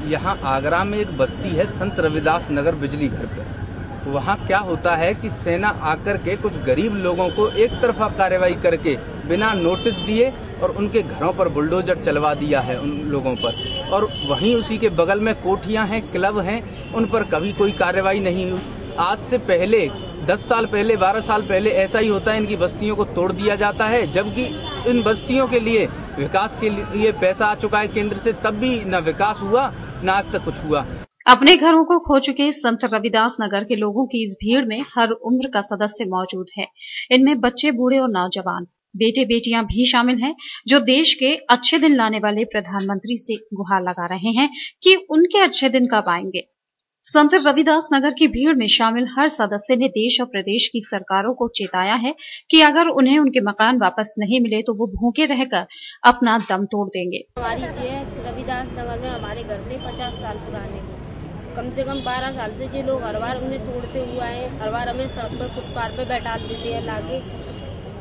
[SPEAKER 16] यहाँ आगरा में एक बस्ती है संत रविदास नगर बिजली घर पे, वहाँ क्या होता है कि सेना आकर के कुछ गरीब लोगों को एक तरफा कार्रवाई करके बिना नोटिस दिए और उनके घरों पर बुलडोजर चलवा दिया है उन लोगों पर, और वहीं उसी के बगल में कोठियां हैं, क्लब हैं, उन पर कभी कोई कार्रवाई नहीं हुई। आज से पहले 10 साल पहले 12 साल पहले ऐसा ही होता है, इनकी बस्तियों को तोड़ दिया जाता है, जबकि इन बस्तियों के लिए विकास के लिए पैसा आ चुका है केंद्र से, तब भी न विकास हुआ न आज तक कुछ हुआ।
[SPEAKER 2] अपने घरों को खो चुके संत रविदास नगर के लोगों की इस भीड़ में हर उम्र का सदस्य मौजूद है। इनमें बच्चे, बूढ़े और नौजवान, बेटे बेटियां भी शामिल हैं, जो देश के अच्छे दिन लाने वाले प्रधानमंत्री से गुहार लगा रहे हैं कि उनके अच्छे दिन कब आएंगे। संत रविदास नगर की भीड़ में शामिल हर सदस्य ने देश और प्रदेश की सरकारों को चेताया है कि अगर उन्हें उनके मकान वापस नहीं मिले तो वो भूखे रहकर अपना दम तोड़ देंगे।
[SPEAKER 17] हमारी रविदास नगर में हमारे घर थे 50 साल पुराने, कम से कम 12 साल से ये लोग हर बार उन्हें तोड़ते हुए आए, हर बार हमें सड़क पर फुटपाथ पे बैठा देते हैं लाके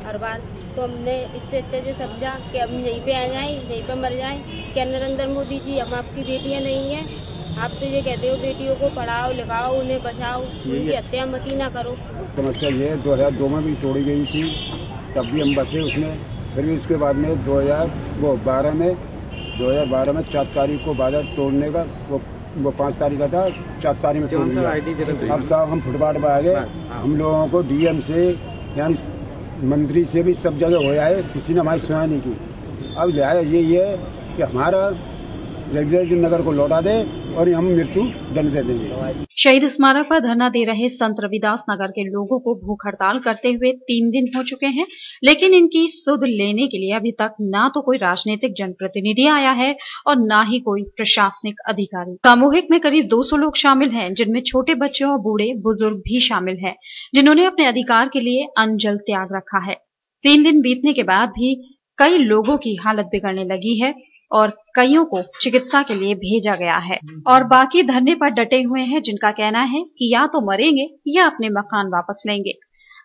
[SPEAKER 17] हर बार। तो हमने इससे अच्छे से समझा कि हम यहीं पे आ जाएं, यहीं पे मर जाएं। क्या नरेंद्र मोदी जी, हम आपकी बेटियां नहीं हैं? आप तो ये कहते हो बेटियों को पढ़ाओ लिखाओ, उन्हें बचाओ, उनकी हत्या मती ना करो।
[SPEAKER 18] समस्या ये 2002 में भी तोड़ी गई थी, तब भी हम बसे उसमें। फिर भी उसके बाद में 2012 में 4 तारीख को बाधा तोड़ने का वो 5 तारीख का था, 4 तारीख में तोड़ दिया। अब साहब हम फुटपाथ पर आ गए, हम लोगों को डीएम से यानी मंत्री से भी सब जगह होया है, किसी ने हमारी सुनाई नहीं की। अब लिहाजा ये है कि हमारा रविदास नगर को लौटा दे और हम मृत्यु दंड दे देंगे।
[SPEAKER 2] शहीद स्मारक पर धरना दे रहे संत रविदास नगर के लोगों को भूख हड़ताल करते हुए 3 दिन हो चुके हैं, लेकिन इनकी सुध लेने के लिए अभी तक ना तो कोई राजनीतिक जनप्रतिनिधि आया है और ना ही कोई प्रशासनिक अधिकारी। सामूहिक में करीब 200 लोग शामिल हैं, जिनमें छोटे बच्चे और बूढ़े बुजुर्ग भी शामिल हैं, जिन्होंने अपने अधिकार के लिए अन्न जल त्याग रखा है। 3 दिन बीतने के बाद भी कई लोगों की हालत बिगड़ने लगी है और कईयों को चिकित्सा के लिए भेजा गया है और बाकी धरने पर डटे हुए हैं, जिनका कहना है कि या तो मरेंगे या अपने मकान वापस लेंगे।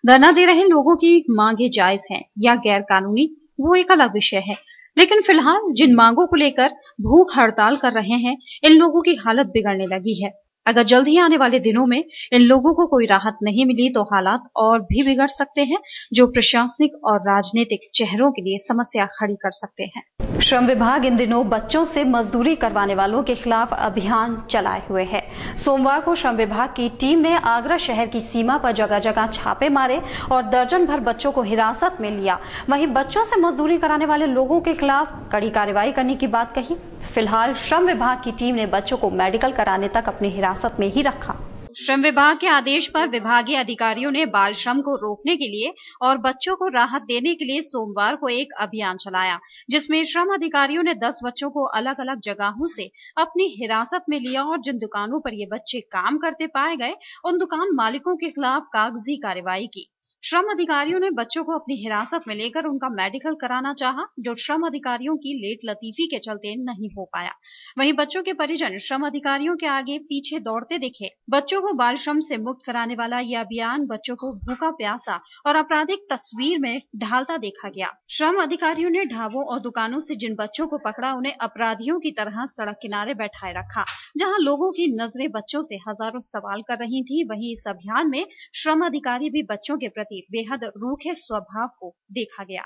[SPEAKER 2] धरना दे रहे लोगों की मांगे जायज हैं या गैर कानूनी, वो एक अलग विषय है, लेकिन फिलहाल जिन मांगों को लेकर भूख हड़ताल कर रहे हैं, इन लोगों की हालत बिगड़ने लगी है। अगर जल्द ही आने वाले दिनों में इन लोगों को कोई राहत नहीं मिली तो हालात और भी बिगड़ सकते हैं, जो प्रशासनिक और राजनीतिक चेहरों के लिए समस्या खड़ी कर सकते हैं। श्रम विभाग इन दिनों बच्चों से मजदूरी करवाने वालों के खिलाफ अभियान चलाए हुए है। सोमवार को श्रम विभाग की टीम ने आगरा शहर की सीमा पर जगह जगह छापे मारे और दर्जन भर बच्चों को हिरासत में लिया। वहीं बच्चों से मजदूरी कराने वाले लोगों के खिलाफ कड़ी कार्रवाई करने की बात कही। फिलहाल श्रम विभाग की टीम ने बच्चों को मेडिकल कराने तक अपनी हिरासत में ही रखा। श्रम विभाग के आदेश पर विभागीय अधिकारियों ने बाल श्रम को रोकने के लिए और बच्चों को राहत देने के लिए सोमवार को एक अभियान चलाया, जिसमें श्रम अधिकारियों ने 10 बच्चों को अलग अलग जगहों से अपनी हिरासत में लिया और जिन दुकानों पर ये बच्चे काम करते पाए गए, उन दुकान मालिकों के खिलाफ कागजी कार्रवाई की। श्रम अधिकारियों ने बच्चों को अपनी हिरासत में लेकर उनका मेडिकल कराना चाहा, जो श्रम अधिकारियों की लेट लतीफी के चलते नहीं हो पाया। वहीं बच्चों के परिजन श्रम अधिकारियों के आगे पीछे दौड़ते दिखे। बच्चों को बाल श्रम से मुक्त कराने वाला यह अभियान बच्चों को भूखा प्यासा और आपराधिक तस्वीर में ढालता देखा गया। श्रम अधिकारियों ने ढाबों और दुकानों से जिन बच्चों को पकड़ा, उन्हें अपराधियों की तरह सड़क किनारे बैठाए रखा, जहाँ लोगों की नजरें बच्चों से हजारों सवाल कर रही थी। वहीं इस अभियान में श्रम अधिकारी भी बच्चों के प्रति बेहद रूखे स्वभाव को देखा गया।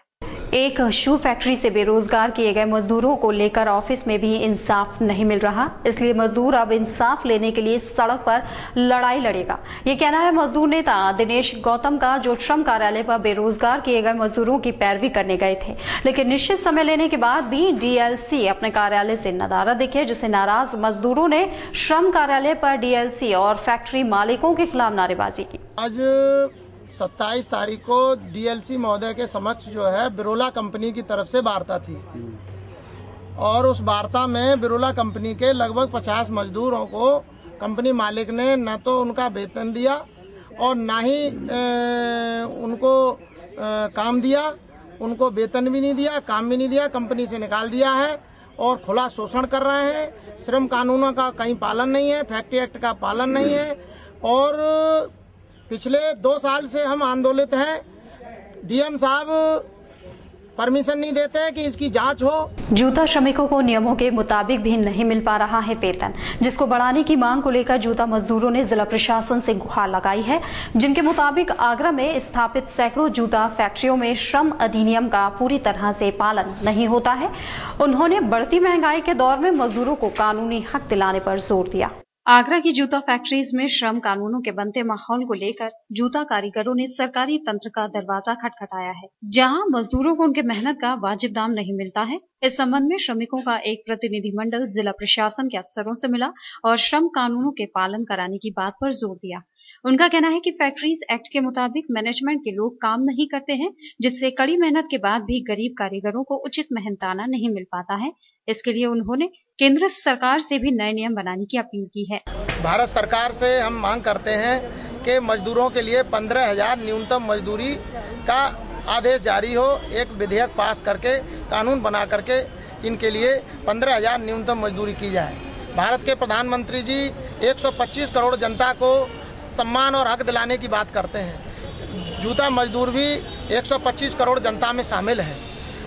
[SPEAKER 2] एक शू फैक्ट्री से बेरोजगार किए गए मजदूरों को लेकर ऑफिस में भी इंसाफ नहीं मिल रहा, इसलिए मजदूर अब इंसाफ लेने के लिए सड़क पर लड़ाई लड़ेगा। ये कहना है मजदूर नेता दिनेश गौतम का, जो श्रम कार्यालय पर बेरोजगार किए गए मजदूरों की पैरवी करने गए थे, लेकिन निश्चित समय लेने के बाद भी डीएलसी अपने कार्यालय से नदारद दिखे, जिससे नाराज मजदूरों ने श्रम कार्यालय पर डीएलसी और फैक्ट्री मालिकों के खिलाफ नारेबाजी की।
[SPEAKER 19] आज 27 तारीख को डीएलसी महोदय के समक्ष जो है बिरोला कंपनी की तरफ से वार्ता थी और उस वार्ता में बिरोला कंपनी के लगभग 50 मजदूरों को कंपनी मालिक ने न तो उनका वेतन दिया और न ही उनको काम दिया। उनको वेतन भी नहीं दिया, काम भी नहीं दिया, कंपनी से निकाल दिया है और खुला शोषण कर रहे हैं। श्रम कानूनों का कहीं पालन नहीं है, फैक्ट्री एक्ट का पालन नहीं है और पिछले 2 साल से हम आंदोलित हैं। डीएम साहब परमिशन नहीं देते कि इसकी जांच हो।
[SPEAKER 2] जूता श्रमिकों को नियमों के मुताबिक भी नहीं मिल पा रहा है वेतन, जिसको बढ़ाने की मांग को लेकर जूता मजदूरों ने जिला प्रशासन से गुहार लगाई है, जिनके मुताबिक आगरा में स्थापित सैकड़ों जूता फैक्ट्रियों में श्रम अधिनियम का पूरी तरह से पालन नहीं होता है। उन्होंने बढ़ती महंगाई के दौर में मजदूरों को कानूनी हक दिलाने पर जोर दिया। आगरा की जूता फैक्ट्रीज में श्रम कानूनों के बनते माहौल को लेकर जूता कारीगरों ने सरकारी तंत्र का दरवाजा खटखटाया है, जहां मजदूरों को उनके मेहनत का वाजिब दाम नहीं मिलता है। इस संबंध में श्रमिकों का एक प्रतिनिधिमंडल जिला प्रशासन के अफसरों से मिला और श्रम कानूनों के पालन कराने की बात पर जोर दिया। उनका कहना है कि फैक्ट्रीज एक्ट के मुताबिक मैनेजमेंट के लोग काम नहीं करते हैं, जिससे कड़ी मेहनत के बाद भी गरीब कारीगरों को उचित मेहनताना नहीं मिल पाता है। इसके लिए उन्होंने केंद्र सरकार से भी नए नियम बनाने की अपील की है।
[SPEAKER 19] भारत सरकार से हम मांग करते हैं कि मजदूरों के लिए 15,000 न्यूनतम मजदूरी का आदेश जारी हो, एक विधेयक पास करके कानून बना करके इनके लिए 15,000 न्यूनतम मजदूरी की जाए। भारत के प्रधानमंत्री जी 125 करोड़ जनता को सम्मान और हक दिलाने की बात करते हैं। जूता मजदूर भी 125 करोड़ जनता में शामिल है।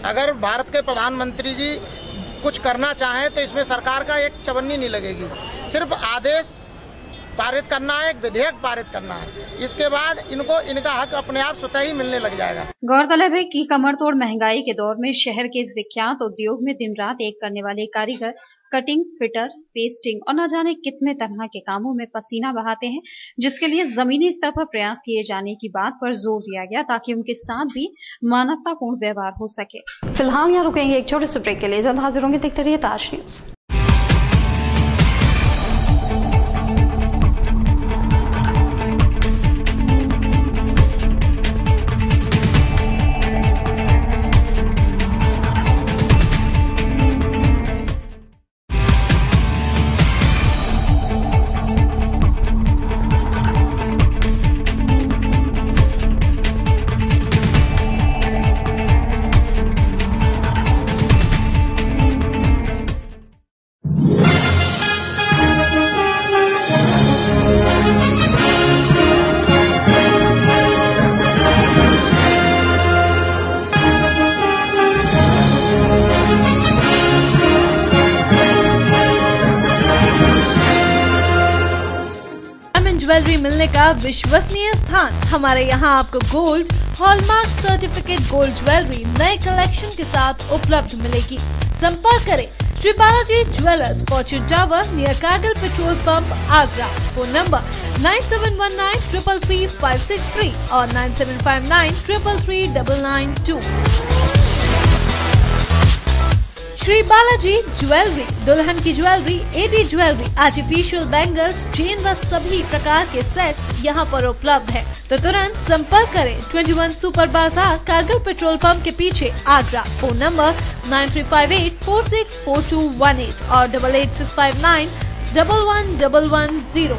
[SPEAKER 19] अगर भारत के प्रधानमंत्री जी कुछ करना चाहें तो इसमें सरकार का एक चवन्नी नहीं लगेगी। सिर्फ आदेश पारित करना है, एक विधेयक पारित करना है, इसके बाद इनको इनका हक अपने आप स्वतः ही मिलने लग जाएगा।
[SPEAKER 2] गौरतलब है कि कमरतोड़ महंगाई के दौर में शहर के इस विख्यात उद्योग में दिन रात एक करने वाले कारीगर कटिंग, फिटर, पेस्टिंग और न जाने कितने तरह के कामों में पसीना बहाते हैं, जिसके लिए जमीनी स्तर पर प्रयास किए जाने की बात पर जोर दिया गया ताकि उनके साथ भी मानवतापूर्ण व्यवहार हो सके। फिलहाल यहाँ रुकेंगे एक छोटे से ब्रेक के लिए, जल्द हाजिर होंगे। देखते रहिए ताज न्यूज।
[SPEAKER 13] ज्वेलरी मिलने का विश्वसनीय स्थान। हमारे यहाँ आपको gold, hallmark certificate gold jewellery नए कलेक्शन के साथ उपलब्ध मिलेगी। संपर्क करें Shri Balaji jewellers, fortune tower near Kargil petrol pump, Agra. Phone number 9719333563 और 9759333992। श्री बालाजी ज्वेलरी, दुल्हन की jewellery, AD jewellery, artificial bangles, chain व सभी प्रकार के सेट्स यहाँ पर उपलब्ध है। तो तुरंत संपर्क करें 21 सुपर बाजार, कारगिल पेट्रोल पंप के पीछे, आगरा। फोन नंबर 9358464218 और 8865911110।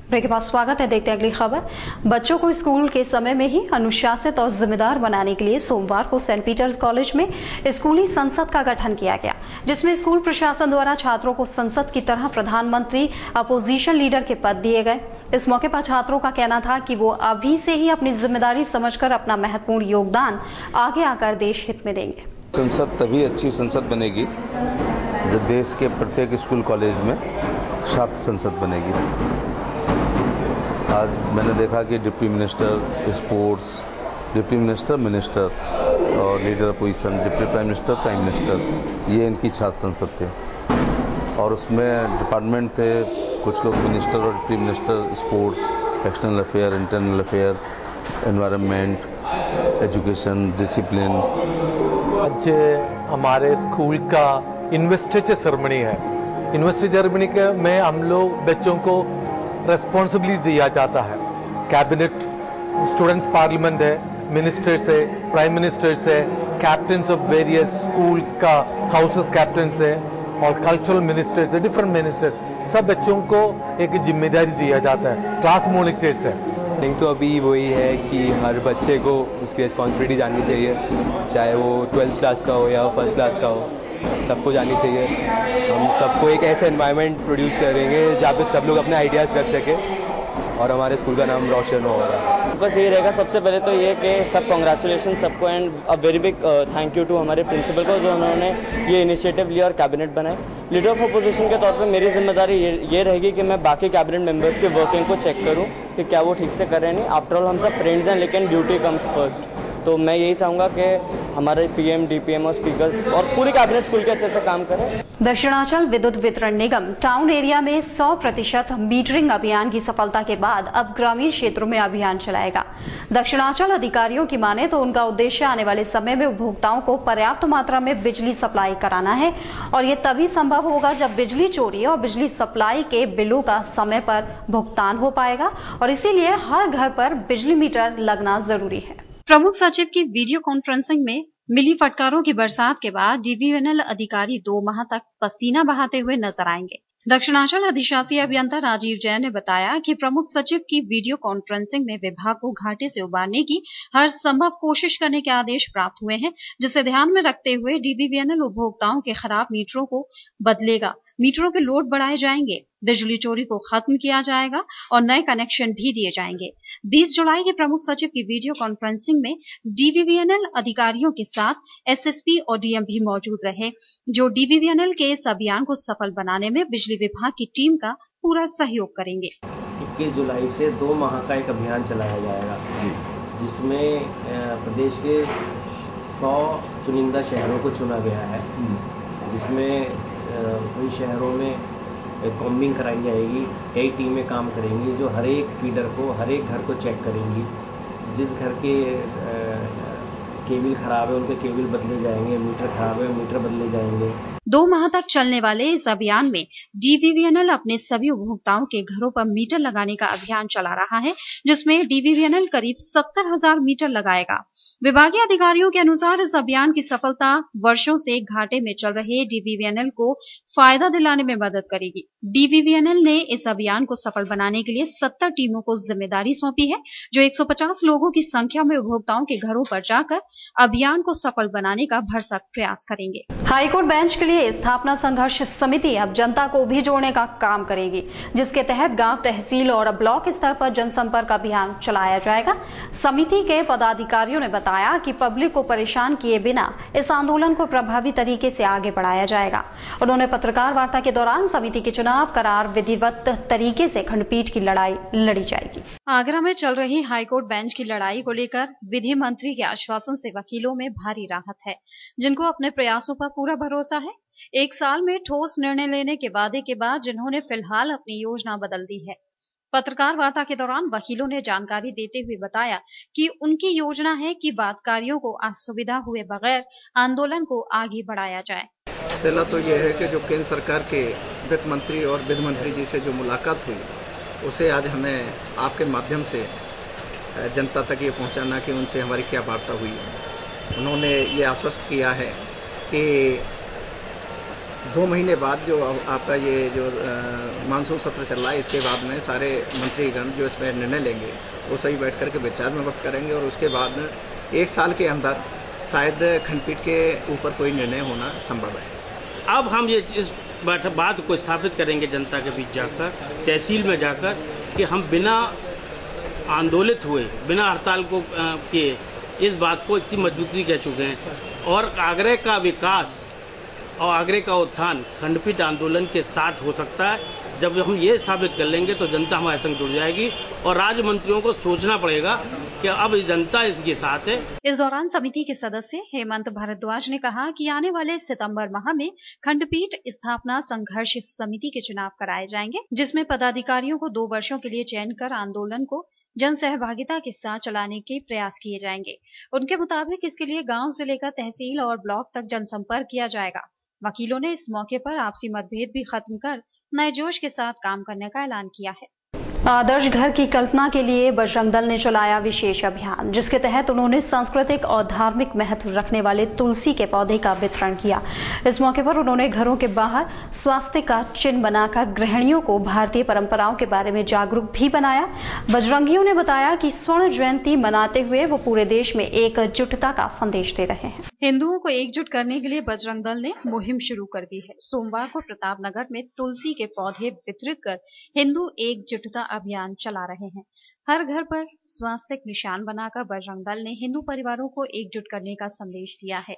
[SPEAKER 2] ब्रेक के बाद स्वागत है। देखते हैं अगली खबर। बच्चों को स्कूल के समय में ही अनुशासित और जिम्मेदार बनाने के लिए सोमवार को सेंट पीटर्स कॉलेज में स्कूली संसद का गठन किया गया, जिसमें स्कूल प्रशासन द्वारा छात्रों को संसद की तरह प्रधानमंत्री, अपोजिशन लीडर के पद दिए गए। इस मौके पर छात्रों का कहना था कि वो अभी से ही अपनी जिम्मेदारी समझकर अपना महत्वपूर्ण योगदान आगे आकर देश हित में देंगे।
[SPEAKER 20] संसद तभी अच्छी संसद बनेगी जब देश के प्रत्येक स्कूल कॉलेज में छात्र संसद बनेगी। आज मैंने देखा कि deputy minister sports, deputy minister और leader opposition, deputy prime minister, ये इनकी छात्र संसद थे और उसमें डिपार्टमेंट थे, कुछ लोग मिनिस्टर और deputy minister sports, external affair, internal affair, environment, education, discipline.
[SPEAKER 21] आज हमारे स्कूल का इन्वेस्टिचर सेरेमनी है। इन्वेस्टिचर सेरेमनी में हम लोग बच्चों को रेस्पॉन्सिबिलिटी दिया जाता है। कैबिनेट, स्टूडेंट्स पार्लियामेंट है, मिनिस्टर्स है, प्राइम मिनिस्टर्स है, कैप्टन्स ऑफ वेरियस स्कूल्स का हाउसेस कैप्टन्स है और कल्चरल मिनिस्टर्स है, डिफरेंट मिनिस्टर्स, सब बच्चों को एक जिम्मेदारी दिया जाता है, क्लास मॉनिटर्स है।
[SPEAKER 1] नहीं तो अभी वही है कि हर बच्चे को उसकी रिस्पॉन्सिबिलिटी जाननी चाहिए, चाहे वो 12th क्लास का हो या फर्स्ट क्लास का हो, सबको जाननी चाहिए। हम सबको एक ऐसा एनवायरनमेंट प्रोड्यूस करेंगे जहाँ पे सब लोग अपने आइडियाज़ रख सके और हमारे स्कूल का नाम रोशन होगा।
[SPEAKER 22] बस यही रहेगा, सबसे पहले तो ये कि सब कॉन्ग्रेचुलेशन सबको and a very big thank you to हमारे प्रिंसिपल को जो उन्होंने ये इनिशिएटिव लिया और कैबिनेट बनाए। लीडर ऑफ अपोजिशन के तौर पे मेरी जिम्मेदारी ये रहेगी कि मैं बाकी कैबिनेट मेंबर्स के वर्किंग को चेक करूं कि क्या वो ठीक से कर रहे हैं। नहीं, आफ्टर ऑल हम सब फ्रेंड्स हैं, लेकिन ड्यूटी कम्स फर्स्ट। तो मैं यही चाहूँगा कि हमारे पीएम, डीपीएम और स्पीकर्स और पूरी कैबिनेट स्कूल के अच्छे से काम करें।
[SPEAKER 2] दक्षिणांचल विद्युत वितरण निगम टाउन एरिया में 100% मीटरिंग अभियान की सफलता के बाद अब ग्रामीण क्षेत्रों में अभियान चलाएगा। दक्षिणांचल अधिकारियों की माने तो उनका उद्देश्य आने वाले समय में उपभोक्ताओं को पर्याप्त मात्रा में बिजली सप्लाई कराना है और ये तभी संभव होगा जब बिजली चोरी और बिजली सप्लाई के बिलों का समय पर भुगतान हो पाएगा और इसीलिए हर घर पर बिजली मीटर लगना जरूरी है। प्रमुख सचिव की वीडियो कॉन्फ्रेंसिंग में मिली फटकारों की बरसात के बाद डीवीएनएल अधिकारी 2 माह तक पसीना बहाते हुए नजर आएंगे। दक्षिणांचल अधिशासी अभियंता राजीव जैन ने बताया कि प्रमुख सचिव की वीडियो कॉन्फ्रेंसिंग में विभाग को घाटे से उबारने की हर संभव कोशिश करने के आदेश प्राप्त हुए हैं, जिसे ध्यान में रखते हुए डीवीएनएल उपभोक्ताओं के खराब मीटरों को बदलेगा, मीटरों के लोड बढ़ाए जाएंगे, बिजली चोरी को खत्म किया जाएगा और नए कनेक्शन भी दिए जाएंगे। 20 जुलाई की प्रमुख सचिव की वीडियो कॉन्फ्रेंसिंग में डीवीएनएल अधिकारियों के साथ एसएसपी और डीएम भी मौजूद रहे, जो डीवीएनएल के इस अभियान को सफल बनाने में बिजली विभाग की टीम का पूरा सहयोग करेंगे।
[SPEAKER 23] 21 जुलाई से 2 माह का एक अभियान चलाया जाएगा, जिसमें प्रदेश के 100 चुनिंदा शहरों को चुना गया है, जिसमें उन शहरों में कॉम्बिंग कराई जाएगी। कई टीमें काम करेंगी जो हर एक फीडर को, हर एक घर को चेक करेंगी। जिस घर के केबल खराब है उनके केबल बदले जाएंगे, मीटर खराब है मीटर बदले जाएंगे।
[SPEAKER 2] 2 माह तक चलने वाले इस अभियान में डीवीएनएल अपने सभी उपभोक्ताओं के घरों पर मीटर लगाने का अभियान चला रहा है, जिसमें डीवीएनएल करीब 70,000 मीटर लगाएगा। विभागीय अधिकारियों के अनुसार इस अभियान की सफलता वर्षों से घाटे में चल रहे डीवीएनएल को फायदा दिलाने में मदद करेगी। डीवीएनएल ने इस अभियान को सफल बनाने के लिए 70 टीमों को जिम्मेदारी सौंपी है, जो 150 लोगों की संख्या में उपभोक्ताओं के घरों पर जाकर अभियान को सफल बनाने का भरसक प्रयास करेंगे। हाईकोर्ट बेंच के लिए स्थापना संघर्ष समिति अब जनता को भी जोड़ने का काम करेगी, जिसके तहत गांव, तहसील और ब्लॉक स्तर पर जनसंपर्क अभियान चलाया जाएगा। समिति के पदाधिकारियों ने बताया कि पब्लिक को परेशान किए बिना इस आंदोलन को प्रभावी तरीके से आगे बढ़ाया जाएगा। उन्होंने पत्रकार वार्ता के दौरान समिति के चुनाव करार विधिवत तरीके से खंडपीठ की लड़ाई लड़ी जाएगी। आगरा में चल रही हाईकोर्ट बेंच की लड़ाई को लेकर विधि मंत्री के आश्वासन से वकीलों में भारी राहत है, जिनको अपने प्रयासों पर पूरा भरोसा है। 1 साल में ठोस निर्णय लेने के वादे के बाद जिन्होंने फिलहाल अपनी योजना बदल दी है। पत्रकार वार्ता के दौरान वकीलों ने जानकारी देते हुए बताया कि उनकी योजना है कि वादकारियों को असुविधा हुए बगैर आंदोलन को आगे बढ़ाया जाए।
[SPEAKER 24] पहला तो यह है कि जो केंद्र सरकार के वित्त मंत्री और विधि मंत्री जी से जो मुलाकात हुई, उसे आज हमें आपके माध्यम से जनता तक ये पहुंचाना कि उनसे हमारी क्या वार्ता हुई। उन्होंने ये आश्वस्त किया है कि 2 महीने बाद जो आपका ये जो मानसून सत्र चल रहा है, इसके बाद में सारे मंत्रीगण जो इसमें निर्णय लेंगे वो सही बैठ कर के विचार विमर्श करेंगे और उसके बाद 1 साल के अंदर शायद खंडपीठ के ऊपर कोई निर्णय होना संभव है।
[SPEAKER 25] अब हम ये इस बात को स्थापित करेंगे जनता के बीच जाकर, तहसील में जाकर, कि हम बिना आंदोलित हुए, बिना हड़ताल को किए इस बात को इतनी मजबूती कह चुके हैं। और आगरा का विकास और आगरा का उत्थान खंडपीठ आंदोलन के साथ हो सकता है। जब हम ये स्थापित कर लेंगे तो जनता हमारे संग जुड़ जाएगी और राज्य मंत्रियों को सोचना पड़ेगा कि अब जनता इनके साथ है।
[SPEAKER 2] इस दौरान समिति के सदस्य हेमंत भारद्वाज ने कहा कि आने वाले सितंबर माह में खंडपीठ स्थापना संघर्ष समिति के चुनाव कराए जाएंगे, जिसमें पदाधिकारियों को 2 वर्षों के लिए चयन कर आंदोलन को जन सहभागिता के साथ चलाने के प्रयास किए जाएंगे। उनके मुताबिक इसके लिए गांव से लेकर तहसील और ब्लॉक तक जनसंपर्क किया जाएगा। वकीलों ने इस मौके पर आपसी मतभेद भी खत्म कर नए जोश के साथ काम करने का ऐलान किया है। आदर्श घर की कल्पना के लिए बजरंग दल ने चलाया विशेष अभियान, जिसके तहत उन्होंने सांस्कृतिक और धार्मिक महत्व रखने वाले तुलसी के पौधे का वितरण किया। इस मौके पर उन्होंने घरों के बाहर स्वास्तिक का चिन्ह बनाकर गृहिणियों को भारतीय परंपराओं के बारे में जागरूक भी बनाया। बजरंगियों ने बताया कि स्वर्ण जयंती मनाते हुए वो पूरे देश में एकजुटता का संदेश दे रहे हैं। हिंदुओं को एकजुट करने के लिए बजरंग दल ने मुहिम शुरू कर दी है। सोमवार को प्रतापनगर में तुलसी के पौधे वितरित कर हिंदू एकजुटता अभियान चला रहे हैं। हर घर पर स्वास्तिक निशान बनाकर बजरंग दल ने हिंदू परिवारों को एकजुट करने का संदेश दिया है।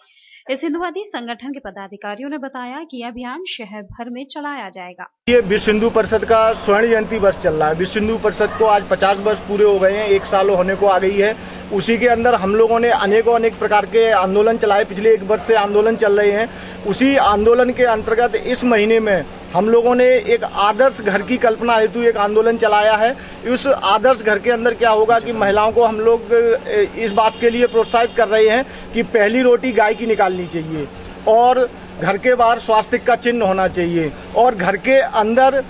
[SPEAKER 2] इस हिंदुवादी संगठन के पदाधिकारियों ने बताया कि यह अभियान शहर भर में चलाया जाएगा।
[SPEAKER 11] ये विश्व हिंदू परिषद का स्वर्ण जयंती वर्ष चल रहा है। विश्व हिंदू परिषद को आज 50 वर्ष पूरे हो गए हैं, 1 साल होने को आ गई है। उसी के अंदर हम लोगों ने अनेक प्रकार के आंदोलन चलाए। पिछले 1 वर्ष से आंदोलन चल रहे हैं। उसी आंदोलन के अंतर्गत इस महीने में हम लोगों ने एक आदर्श घर की कल्पना हेतु एक आंदोलन चलाया है। उस आदर्श घर के अंदर क्या होगा कि महिलाओं को हम लोग इस बात के लिए प्रोत्साहित कर रहे हैं कि पहली रोटी गाय की निकालनी चाहिए और घर के बाहर स्वास्तिक का चिन्ह होना चाहिए और घर के अंदर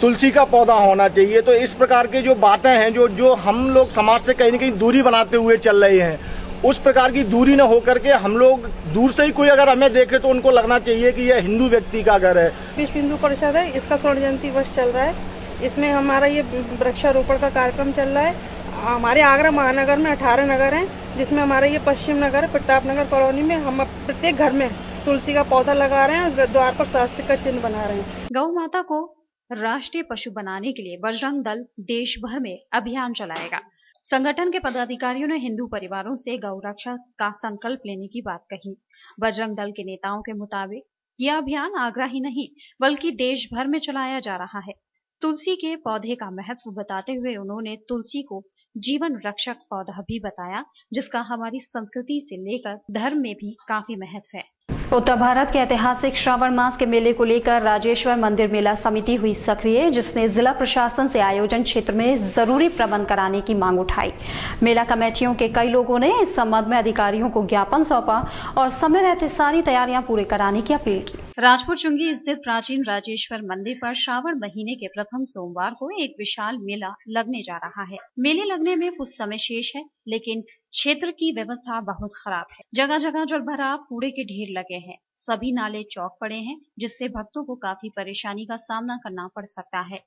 [SPEAKER 11] तुलसी का पौधा होना चाहिए। तो इस प्रकार के जो बातें हैं जो हम लोग समाज से कहीं न कहीं दूरी बनाते हुए चल रहे हैं, उस प्रकार की दूरी न होकर के हम लोग दूर से ही कोई अगर हमें देखे तो उनको लगना चाहिए कि यह हिंदू व्यक्ति का घर है।
[SPEAKER 3] विश्व हिंदू परिषद है, इसका स्वर्ण जयंती वर्ष चल रहा है। इसमें हमारा ये वृक्षारोपण का कार्यक्रम चल रहा है। हमारे आगरा महानगर में 18 नगर हैं, जिसमें हमारा ये पश्चिम नगर प्रताप नगर कॉलोनी में हम प्रत्येक घर में तुलसी का पौधा लगा रहे हैं और द्वार पर स्वास्तिक का चिन्ह बना रहे हैं।
[SPEAKER 2] गौ माता को राष्ट्रीय पशु बनाने के लिए बजरंग दल देश भर में अभियान चलाएगा। संगठन के पदाधिकारियों ने हिंदू परिवारों से गौ रक्षा का संकल्प लेने की बात कही। बजरंग दल के नेताओं के मुताबिक यह अभियान आगरा ही नहीं बल्कि देश भर में चलाया जा रहा है। तुलसी के पौधे का महत्व बताते हुए उन्होंने तुलसी को जीवन रक्षक पौधा भी बताया, जिसका हमारी संस्कृति से लेकर धर्म में भी काफी महत्व है। उत्तर भारत के ऐतिहासिक श्रावण मास के मेले को लेकर राजेश्वर मंदिर मेला समिति हुई सक्रिय, जिसने जिला प्रशासन से आयोजन क्षेत्र में जरूरी प्रबंध कराने की मांग उठाई। मेला कमेटियों के कई लोगों ने इस संबंध में अधिकारियों को ज्ञापन सौंपा और समय रहते सारी तैयारियां पूरी कराने की अपील की। राजपुर चुंगी स्थित प्राचीन राजेश्वर मंदिर पर श्रावण महीने के प्रथम सोमवार को एक विशाल मेला लगने जा रहा है। मेले लगने में कुछ समय शेष है, लेकिन क्षेत्र की व्यवस्था बहुत खराब है। जगह जगह जलभराव, कूड़े के ढेर लगे हैं, सभी नाले चौक पड़े हैं, जिससे भक्तों को काफी परेशानी का सामना करना पड़ सकता है।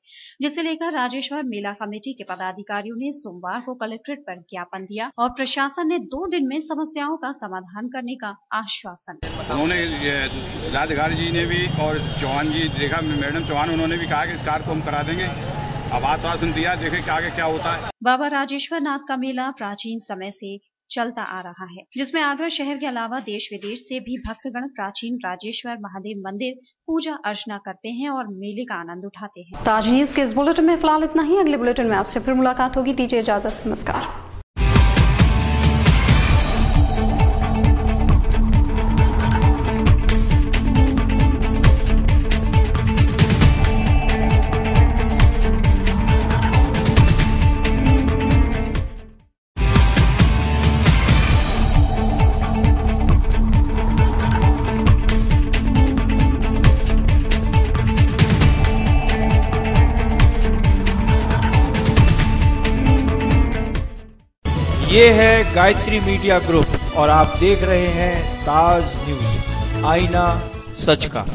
[SPEAKER 2] जिसे लेकर राजेश्वर मेला कमेटी के पदाधिकारियों ने सोमवार को कलेक्ट्रेट पर ज्ञापन दिया और प्रशासन ने 2 दिन में समस्याओं का समाधान करने का आश्वासन।
[SPEAKER 4] उन्होंने जिलाधिकारी जी ने भी और चौहान जी, रेखा मैडम चौहान, उन्होंने भी कहा कि इस कार्य को हम करा देंगे। अब आश्वासन दिया, देखें कि आगे क्या होता है।
[SPEAKER 2] बाबा राजेश्वर नाथ का मेला प्राचीन समय से चलता आ रहा है, जिसमें आगरा शहर के अलावा देश विदेश से भी भक्तगण प्राचीन राजेश्वर महादेव मंदिर पूजा अर्चना करते हैं और मेले का आनंद उठाते हैं। ताज न्यूज के इस बुलेटिन में फिलहाल इतना ही। अगले बुलेटिन में आपसे फिर मुलाकात होगी। दीजिए इजाजत, नमस्कार।
[SPEAKER 6] ये है गायत्री मीडिया ग्रुप और आप देख रहे हैं ताज न्यूज, आईना सच का।